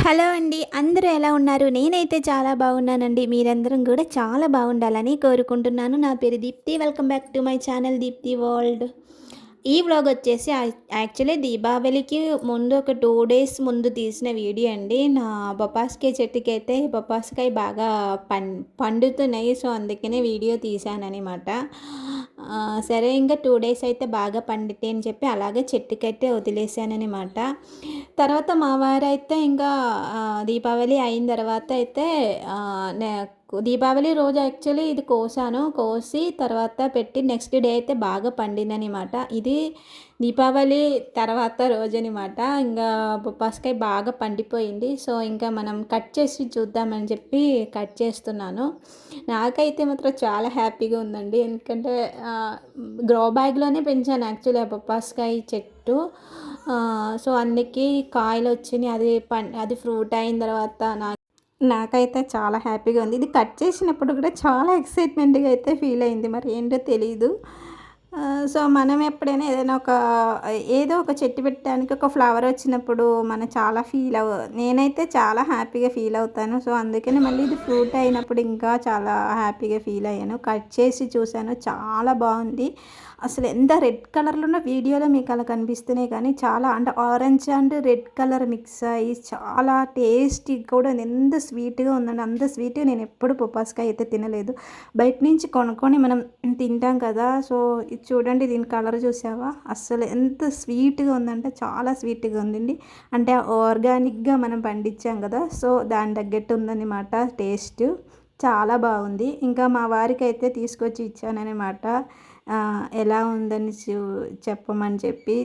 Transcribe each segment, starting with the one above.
Hello అండి. అందరూ ఎలా ఉన్నారు? నేనైతే చాలా బాగున్నానండి. మీరందరం కూడా చాలా బాగుండాలని కోరుకుంటున్నాను. నా పేరు Deepti. Welcome back to my channel Deepti world. ఈ వ్లాగ్ వచ్చేసి యాక్చువల్లీ దీపావళికి ముందు ఒక 2 డేస్ ముందు తీసిన వీడియో అండి. నా బొప్పాస్కాయ చెట్టుకైతే బొప్పాస్కాయ బాగా పండుతున్నాయి. సో, అందుకనే వీడియో తీశాననమాట. సరే ఇంకా 2 డేస్ అయితే బాగా పండితే అని చెప్పి అలాగే చెట్టుకైతే వదిలేసాననమాట. తర్వాత మా వారైతే ఇంకా దీపావళి అయిన తర్వాత అయితే దీపావళి రోజు యాక్చువల్లీ ఇది కోసి తర్వాత పెట్టి నెక్స్ట్ డే అయితే బాగా పండిందనమాట. ఇది దీపావళి తర్వాత రోజనమాట. ఇంకా బొప్పాస్కాయ బాగా పండిపోయింది. సో, ఇంకా మనం కట్ చేసి చూద్దామని చెప్పి కట్ చేస్తున్నాను. నాకైతే మాత్రం చాలా హ్యాపీగా ఉందండి. ఎందుకంటే గ్రో బ్యాగ్లోనే పెంచాను యాక్చువల్లీ ఆ బొప్పాస్కాయ చెట్టు. సో, అందుకే కాయలు వచ్చినాయి. అది ఫ్రూట్ అయిన తర్వాత నాకైతే చాలా హ్యాపీగా ఉంది. ఇది కట్ చేసినప్పుడు కూడా చాలా ఎక్సైట్మెంట్గా అయితే ఫీల్ అయింది. మరి ఏంటో తెలీదు. సో, మనం ఎప్పుడైనా ఏదో ఒక చెట్టు పెట్టడానికి ఒక ఫ్లవర్ వచ్చినప్పుడు మనం చాలా నేనైతే చాలా హ్యాపీగా ఫీల్ అవుతాను. సో, అందుకని మళ్ళీ ఇది ఫ్రూట్ అయినప్పుడు ఇంకా చాలా హ్యాపీగా ఫీల్ అయ్యాను. కట్ చేసి చూశాను, చాలా బాగుంది. అసలు ఎంత రెడ్ కలర్లో ఉన్న వీడియోలో మీకు అలా కనిపిస్తున్నాయి, కానీ చాలా అంటే orange and red colour mix అయ్యి చాలా టేస్టీ కూడా ఉంది. ఎంత స్వీట్గా ఉందండి. అంత స్వీట్గా నేను ఎప్పుడు బొప్పాస్కాయ అయితే తినలేదు. బయట నుంచి కొనుక్కొని మనం తింటాం కదా. సో, ఇది చూడండి, దీని కలర్ చూసావా? అస్సలు ఎంత స్వీట్గా ఉందంటే చాలా స్వీట్గా ఉందండి. అంటే ఆర్గానిక్గా మనం పండించాం కదా. సో, దాని తగ్గట్టు ఉందన్నమాట టేస్ట్. చాలా బాగుంది. ఇంకా మా వారికి అయితే తీసుకొచ్చి ఇచ్చానన్నమాట. ఎలా ఉందని చెప్పమని చెప్పి.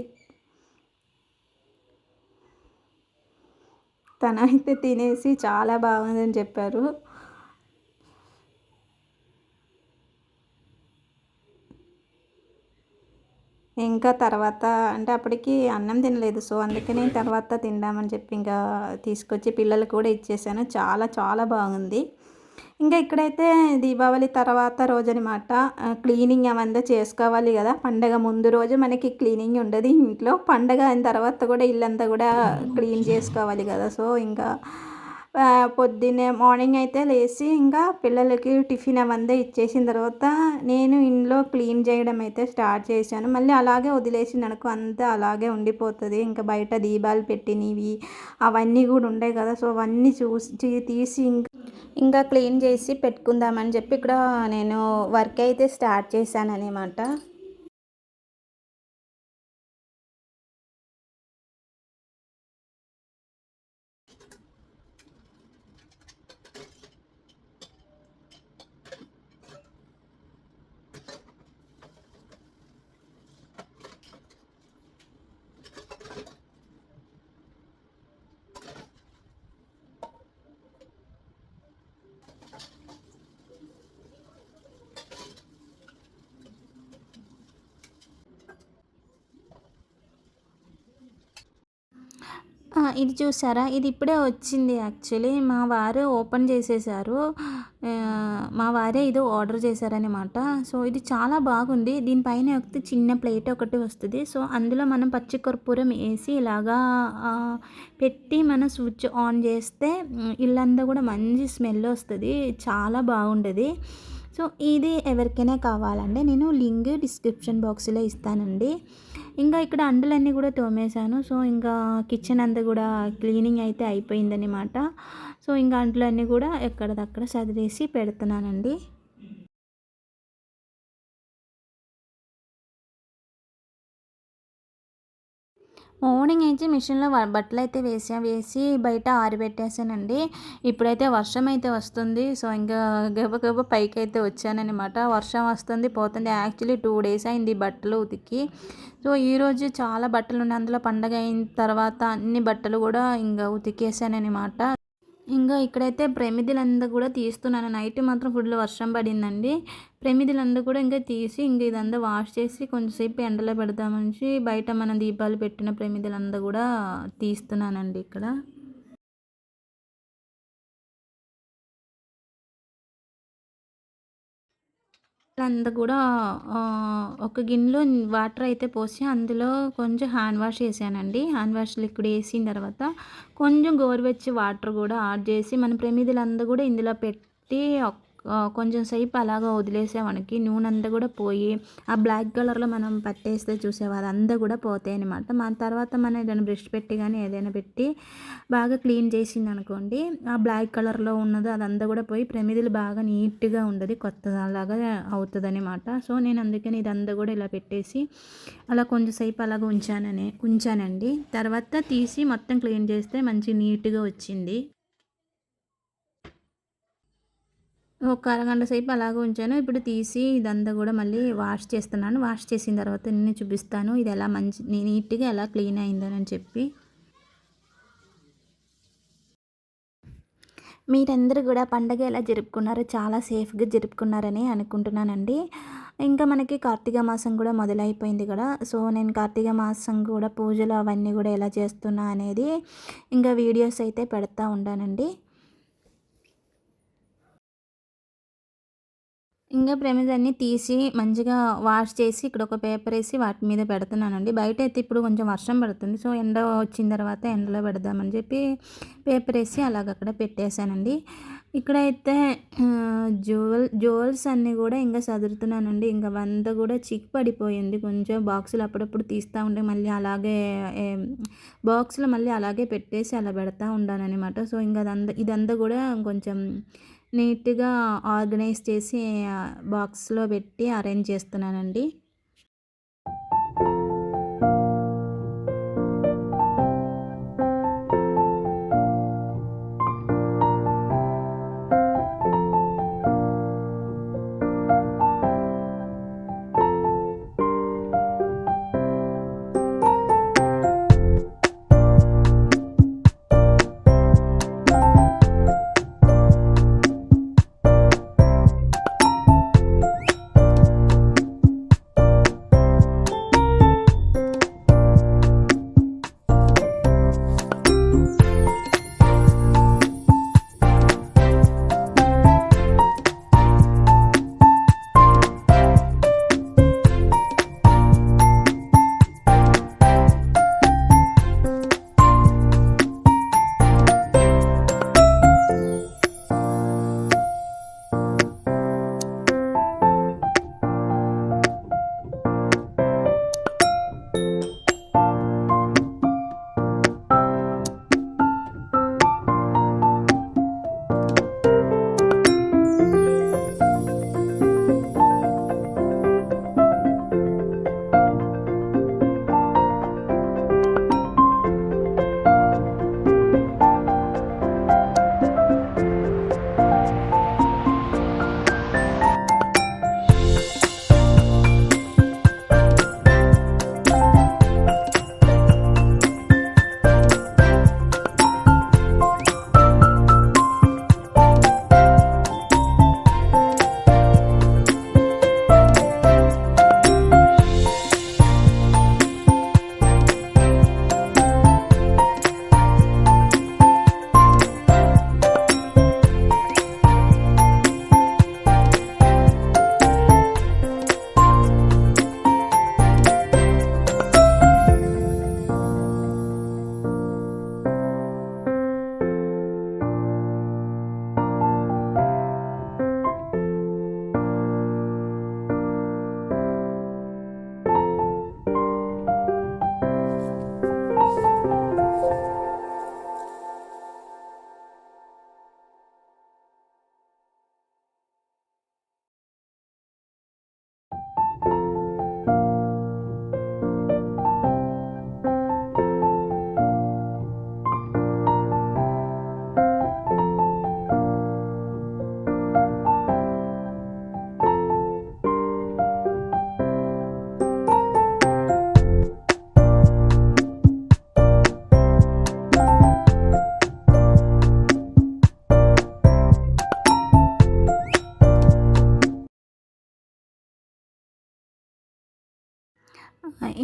తనైతే తినేసి చాలా బాగుందని చెప్పారు. ఇంకా తర్వాత అంటే అప్పటికి అన్నం తినలేదు. సో, అందుకని తర్వాత తిందామని చెప్పి ఇంకా తీసుకొచ్చి పిల్లలకు కూడా ఇచ్చేసాను. చాలా చాలా బాగుంది. ఇంకా ఇక్కడైతే దీపావళి తర్వాత రోజనమాట. క్లీనింగ్ అవంతా చేసుకోవాలి కదా. పండగ ముందు రోజు మనకి క్లీనింగ్ ఉండదు ఇంట్లో. పండగ అయిన తర్వాత కూడా ఇల్లంతా కూడా క్లీన్ చేసుకోవాలి కదా. సో, ఇంకా పొద్దున్నే మార్నింగ్ అయితే లేచి ఇంకా పిల్లలకి టిఫిన్ అవంతా ఇచ్చేసిన తర్వాత నేను ఇంట్లో క్లీన్ చేయడం అయితే స్టార్ట్ చేశాను. మళ్ళీ అలాగే వదిలేసిందనుకో అంతా అలాగే ఉండిపోతుంది. ఇంకా బయట దీపాలు పెట్టినవి అవన్నీ కూడా ఉంటాయి కదా. సో, అవన్నీ తీసి ఇంకా క్లీన్ చేసి పెట్టుకుందామని చెప్పి ఇక్కడ నేను వర్క్ అయితే స్టార్ట్ చేశానన్నమాట. ఇది చూసారా? ఇది ఇప్పుడే వచ్చింది యాక్చువల్లీ. మా వారు ఓపెన్ చేసేసారు. మా వారే ఇది ఆర్డర్ చేశారనమాట. సో, ఇది చాలా బాగుంది. దీనిపైన ఒక చిన్న ప్లేట్ ఒకటి వస్తది. సో, అందులో మనం పచ్చి కర్పూరం ఏసి ఇలాగా పెట్టి మనం స్విచ్ ఆన్ చేస్తే ఇల్లంతా కూడా మంచి స్మెల్ వస్తది. చాలా బాగుంటది. సో, ఇది ఎవరికైనా కావాలంటే నేను లింక్ డిస్క్రిప్షన్ బాక్స్‌లో ఇస్తానండి. ఇంకా ఇక్కడ అంటులన్నీ కూడా తోమేశాను. సో, ఇంకా కిచెన్ అంతా కూడా క్లీనింగ్ అయితే అయిపోయిందనమాట. సో, ఇంకా అంట్లన్నీ కూడా ఎక్కడిదక్కడ సదిరేసి పెడుతున్నానండి. మార్నింగ్ అయితే మిషన్లో బట్టలైతే వేసి బయట ఆరబెట్టేసానండి. ఇప్పుడైతే వర్షం అయితే వస్తుంది. సో, ఇంకా గబగబా పైకైతే వచ్చాననమాట. వర్షం వస్తుంది, పోతుంది. యాక్చువల్లీ 2 డేస్ అయింది బట్టలు ఉతికి. సో, ఈరోజు చాలా బట్టలున్నాయి. అందులో పండగ అయిన తర్వాత అన్ని బట్టలు కూడా ఇంకా ఉతికేసాననమాట. ఇంకా ఇక్కడైతే ప్రమిదలంతా కూడా తీస్తున్నాను. నైట్ మాత్రం ఫుల్ వర్షం పడిందండి. ప్రమిదలంతా కూడా ఇంకా తీసి ఇంక ఇదంతా వాష్ చేసి కొంచెంసేపు ఎండలో పెడదామని బయట మనం దీపాలు పెట్టిన ప్రమిదలంతా కూడా తీస్తున్నానండి ఇక్కడ. అంతా కూడా ఒక గిన్నెలో వాటర్ అయితే పోసి అందులో కొంచెం హ్యాండ్ వాష్ చేశానండి. హ్యాండ్ వాష్ లిక్విడ్ ఏసిన తర్వాత కొంచెం గోరువెచ్చని వాటర్ కూడా యాడ్ చేసి మన ప్రమిదలంతా కూడా ఇందులో పెట్టి కొంచెం సేపు అలాగా వదిలేసామనకి నూనంతా కూడా పోయి ఆ బ్లాక్ కలర్‌లో మనం పట్టేస్తే చూసావా అదంతా కూడా పోతాయనమాట. తర్వాత మనం ఏదైనా బ్రష్ పెట్టి గానీ ఏదైనా పెట్టి బాగా క్లీన్ చేసిందనుకోండి ఆ బ్లాక్ కలర్‌లో ఉన్నది అదంతా కూడా పోయి ప్రమిదలు బాగా నీట్‌గా ఉండది. కొత్తలాగా అవుతదనమాట. సో, నేను అందుకని ఇదంతా కూడా ఇలా పెట్టేసి అలా కొంచెం సేపు అలాగా ఉంచానండి. తర్వాత తీసి మొత్తం క్లీన్ చేస్తే మంచి నీట్‌గా వచ్చింది. ఒక అరగంట సేపు అలాగే ఉంచాను. ఇప్పుడు తీసి ఇదంతా గూడా మళ్ళీ వాష్ చేస్తున్నాను. వాష్ చేసిన తర్వాత నేను చూపిస్తాను. ఇది ఎలా నీట్‌గా ఎలా క్లీన్ అయిందని చెప్పి. మీరందరూ గూడా పండగ ఎలా జరుపుకున్నారో చాలా సేఫ్‌గా జరుపుకున్నారని అనుకుంటున్నానండి. ఇంకా మనకి కార్తీక మాసం కూడా మొదలైపోయింది గదా! సో, నేను కార్తీక మాసం కూడా పూజలు అవన్నీ గూడా ఎలా చేస్తున్నా అనేది ఇంకా వీడియోస్ అయితే పెడతా ఉంటానండి. ఇంగా ప్రమిదలన్నీ తీసి మంచిగా వాష్ చేసి ఇక్కడ ఒక పేపర్ ఏసి వాటి మీద పెడుతున్నానండి. బయటైతే ఇప్పుడు కొంచెం వర్షం పడుతుంది. సో, ఎండ వచ్చిన తర్వాత ఎండలో పెడదామని చెప్పి పేపర్ ఏసి అలాగ అక్కడ పెట్టేశానండి. ఇక్కడైతే జ్యువెల్స్ అన్నీ గూడా ఇంగా సదురుతున్నానండి. ఇంక అవంతా గూడా చిక్కు పడిపోయింది. కొంచెం బాక్సులు అప్పుడప్పుడు తీస్తా ఉంటే మళ్ళీ అలాగే బాక్స్‌లో మళ్ళీ అలాగే పెట్టేసి అలా పెడతా ఉండాననమాట. సో, ఇంక ఇదంతా గూడా కొంచెం నీట్‌గా ఆర్గనైజ్ చేసి బాక్స్‌లో పెట్టి అరేంజ్ చేస్తున్నానండి.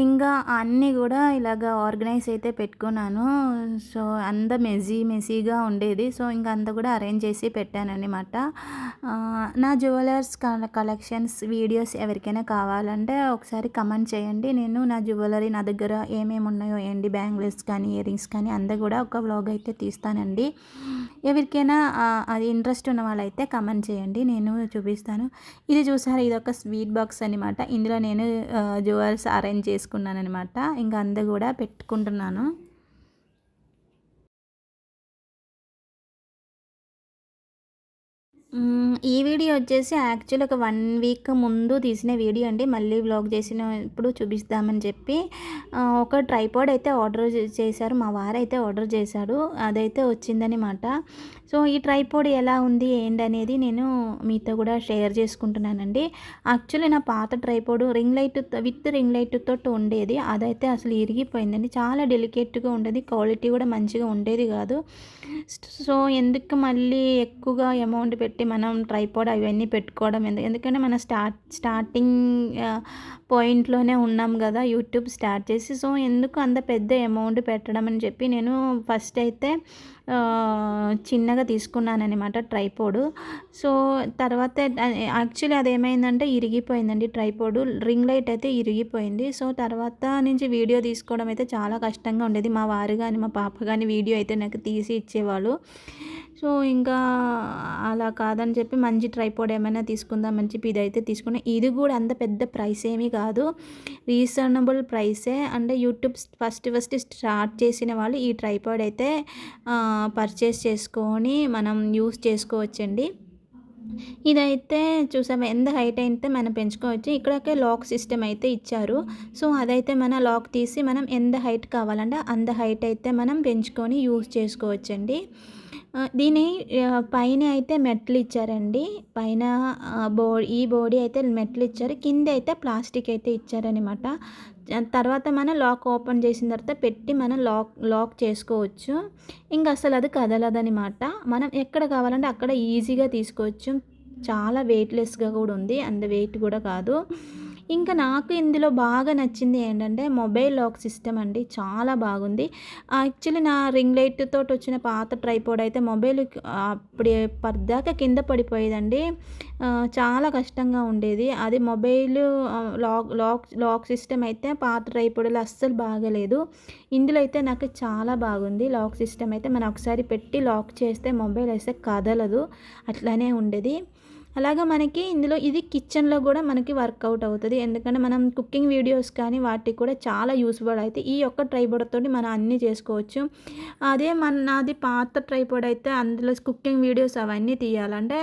ఇంకా అన్నీ గూడా ఇలాగ ఆర్గనైజ్ అయితే పెట్టుకున్నాను. సో, అంతా మెస్సీగా ఉండేది. సో, ఇంక అంతా కూడా అరేంజ్ చేసి పెట్టాననమాట. నా జ్యువెలర్స్ కలెక్షన్స్ వీడియోస్ ఎవరికైనా కావాలంటే ఒకసారి కమెంట్ చేయండి. నేను నా జ్యువెలరీ నా దగ్గర ఏమేమి ఉన్నాయో ఏంటి బ్యాంగిల్స్ కానీ, ఇయర్ రింగ్స్ కానీ అంతా కూడా ఒక వ్లాగ్ అయితే తీస్తానండి. ఎవరికైనా అది ఇంట్రెస్ట్ ఉన్న వాళ్ళైతే కమెంట్ చేయండి, నేను చూపిస్తాను. ఇది చూసారా, ఇదొక స్వీట్ బాక్స్ అనమాట. ఇందులో నేను జ్యువెల్స్ అరేంజ్ చేసుకున్నాననమాట. ఇంకా అంతా కూడా పెట్టుకుంటున్నాను. ఈ వీడియో వచ్చేసి యాక్చువల్ ఒక 1 వీక్ ముందు తీసిన వీడియో అండి. మళ్ళీ వ్లాగ్ చేసినప్పుడు చూపిస్తామని చెప్పి ఒక ట్రైపాడ్ అయితే ఆర్డర్ చేశారు. మా వారైతే ఆర్డర్ చేశాడు. అదైతే వచ్చిందనమాట. సో, ఈ ట్రైపాడ్ ఎలా ఉంది ఏంటనేది నేను మీతో కూడా షేర్ చేసుకుంటున్నానండి. యాక్చువల్లీ నా పాత ట్రైపాడ్ విత్ రింగ్ లైట్తో ఉండేది. అదైతే అసలు ఇరిగిపోయిందండి. చాలా డెలికేట్గా ఉండేది. క్వాలిటీ కూడా మంచిగా ఉండేది కాదు. సో, ఎందుకు మళ్ళీ ఎక్కువగా అమౌంట్ పెట్టి మనం ట్రైపాడ్ అవన్నీ పెట్టుకోవడం ఎందుకంటే మన స్టార్టింగ్ పాయింట్లోనే ఉన్నాం కదా యూట్యూబ్ స్టార్ట్ చేసి. సో, ఎందుకు అంత పెద్ద అమౌంట్ పెట్టడం అని చెప్పి నేను ఫస్ట్ అయితే చిన్నగా తీసుకున్నానమాట ట్రైపాడ్. సో, తర్వాత యాక్చువల్లీ అదేమైందంటే ఇరిగిపోయిందండి ట్రైపాడ్. రింగ్ లైట్ అయితే ఇరిగిపోయింది. సో, తర్వాత నుంచి వీడియో తీసుకోవడం అయితే చాలా కష్టంగా ఉండేది. మా వారు కానీ మా పాప కానీ వీడియో అయితే నాకు తీసి ఇచ్చేవాళ్ళు. సో, ఇంకా అలా కాదని చెప్పి మంచి ట్రైపాడ్ ఏమైనా తీసుకుందామని చెప్పి ఇదైతే తీసుకున్నా. ఇది కూడా అంత పెద్ద ప్రైస్ ఏమీ కాదు, రీజనబుల్ ప్రైసే. అంటే యూట్యూబ్ ఫస్ట్ స్టార్ట్ చేసిన వాళ్ళు ఈ ట్రైపాడ్ అయితే పర్చేస్ చేసుకొని మనం యూస్ చేసుకోవచ్చండి. ఇదైతే చూసాము ఎంత హైట్ అయితే మనం పెంచుకోవచ్చు. ఇక్కడకే లాక్ సిస్టమ్ అయితే ఇచ్చారు. సో, అదైతే మన లాక్ తీసి మనం ఎంత హైట్ కావాలంటే అంత హైట్ అయితే మనం పెంచుకొని యూస్ చేసుకోవచ్చండి. దీని పైన అయితే మెట్లు ఇచ్చారండి. పైన ఈ బాడీ అయితే మెట్లు ఇచ్చారు. కింద అయితే ప్లాస్టిక్ అయితే ఇచ్చారనమాట. తర్వాత మనం లాక్ ఓపెన్ చేసిన తర్వాత పెట్టి మనం లాక్ చేసుకోవచ్చు. ఇంకా అసలు అది కదలదనమాట. మనం ఎక్కడ కావాలంటే అక్కడ ఈజీగా తీసుకోవచ్చు. చాలా వెయిట్లెస్గా కూడా ఉంది, అంత వెయిట్ కూడా కాదు. ఇంకా నాకు ఇందులో బాగా నచ్చింది ఏంటంటే మొబైల్ లాక్ సిస్టమ్ అండి. చాలా బాగుంది. యాక్చువల్లీ నా రింగ్ లైట్ తోటి వచ్చిన పాత ట్రైపాడ్ అయితే మొబైల్ అప్పుడు పద్దాక కింద పడిపోయేదండి. చాలా కష్టంగా ఉండేది. అది మొబైల్ లాక్ సిస్టమ్ అయితే పాత ట్రైపాడ్లో అస్సలు బాగలేదు. ఇందులో అయితే నాకు చాలా బాగుంది. లాక్ సిస్టమ్ అయితే మనం ఒకసారి పెట్టి లాక్ చేస్తే మొబైల్ అయితే కదలదు, అట్లానే ఉండేది. అలాగా మనకి ఇందులో ఇది కిచెన్లో కూడా మనకి వర్కౌట్ అవుతుంది. ఎందుకంటే మనం కుకింగ్ వీడియోస్ కానీ వాటికి కూడా చాలా యూస్ఫుల్ అయితే ఈ ఒక్క ట్రైపాడ్ తోటి మనం అన్నీ చేసుకోవచ్చు. అదే నాది పాత ట్రైపాడ్ అయితే అందులో కుకింగ్ వీడియోస్ అవన్నీ తీయాలంటే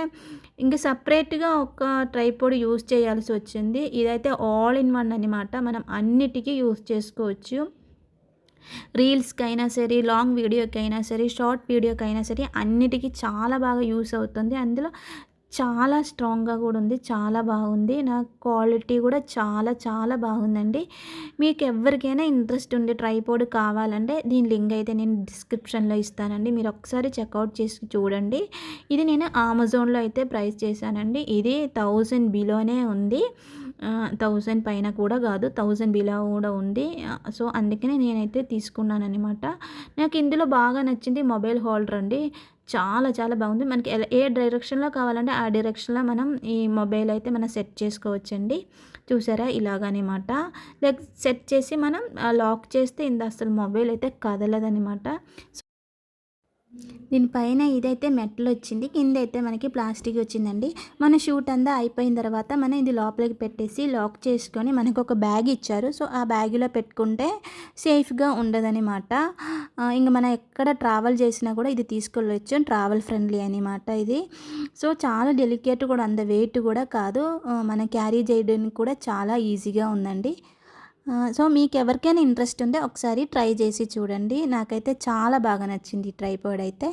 ఇంకా సపరేట్గా ఒక ట్రైపాడ్ యూస్ చేయాల్సి వచ్చింది. ఇదైతే ఆల్ ఇన్ వన్ అనమాట. మనం అన్నిటికీ యూస్ చేసుకోవచ్చు. రీల్స్కి అయినా సరే, లాంగ్ వీడియోకి అయినా సరే, షార్ట్ వీడియోకి అయినా సరే అన్నిటికీ చాలా బాగా యూస్ అవుతుంది. అందులో చాలా స్ట్రాంగ్గా కూడా ఉంది. చాలా బాగుంది. నా క్వాలిటీ కూడా చాలా బాగుందండి. మీకు ఎవరికైనా ఇంట్రెస్ట్ ఉండి ట్రైపాడ్ కావాలంటే దీని లింక్ అయితే నేను డిస్క్రిప్షన్లో ఇస్తానండి. మీరు ఒకసారి చెక్అవుట్ చేసి చూడండి. ఇది నేను అమెజాన్లో అయితే ప్రైస్ చేశానండి. ఇది 1000 బిలోనే ఉంది. 1000 పైన కూడా కాదు, 1000 బిలో కూడా ఉంది. సో, అందుకనే నేనైతే తీసుకున్నానమాట. నాకు ఇందులో బాగా నచ్చింది మొబైల్ హోల్డర్ అండి. చాలా బాగుంది. మనకి ఏ డైరెక్షన్లో కావాలంటే ఆ డైరెక్షన్లో మనం ఈ మొబైల్ అయితే మనం సెట్ చేసుకోవచ్చండి. చూసారా, ఇలాగనమాట. సెట్ చేసి మనం లాక్ చేస్తే అసలు మొబైల్ అయితే కదలదనమాట. దీనిపైన ఇదైతే మెటల్ వచ్చింది, కింద అయితే మనకి ప్లాస్టిక్ వచ్చిందండి. మన షూట్ అంతా అయిపోయిన తర్వాత మనం ఇది లోపలికి పెట్టేసి లాక్ చేసుకొని మనకు ఒక బ్యాగ్ ఇచ్చారు. సో, ఆ బ్యాగ్లో పెట్టుకుంటే సేఫ్గా ఉండదనమాట. ఇంకా మనం ఎక్కడ ట్రావెల్ చేసినా కూడా ఇది తీసుకెళ్ళవచ్చు. ట్రావెల్ ఫ్రెండ్లీ అనమాట ఇది. సో, చాలా డెలికేట్ కూడా, అంత వెయిట్ కూడా కాదు. మనం క్యారీ చేయడానికి కూడా చాలా ఈజీగా ఉందండి. సో, మీకు ఎవరికైనా ఇంట్రెస్ట్ ఉంటే ఒకసారి ట్రై చేసి చూడండి. నాకైతే చాలా బాగా నచ్చింది ఈ ట్రైపాడ్ అయితే.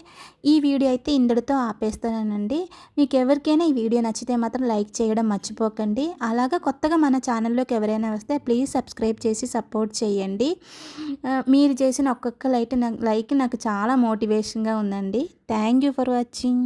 ఈ వీడియో అయితే ఇంతటితో ఆపేస్తానండి. మీకు ఎవరికైనా ఈ వీడియో నచ్చితే మాత్రం లైక్ చేయడం మర్చిపోకండి. అలాగా కొత్తగా మన ఛానల్లోకి ఎవరైనా వస్తే ప్లీజ్ సబ్స్క్రైబ్ చేసి సపోర్ట్ చేయండి. మీరు చేసిన ఒక్కొక్క లైక్ నాకు చాలా మోటివేషన్గా ఉందండి. Thank you for watching.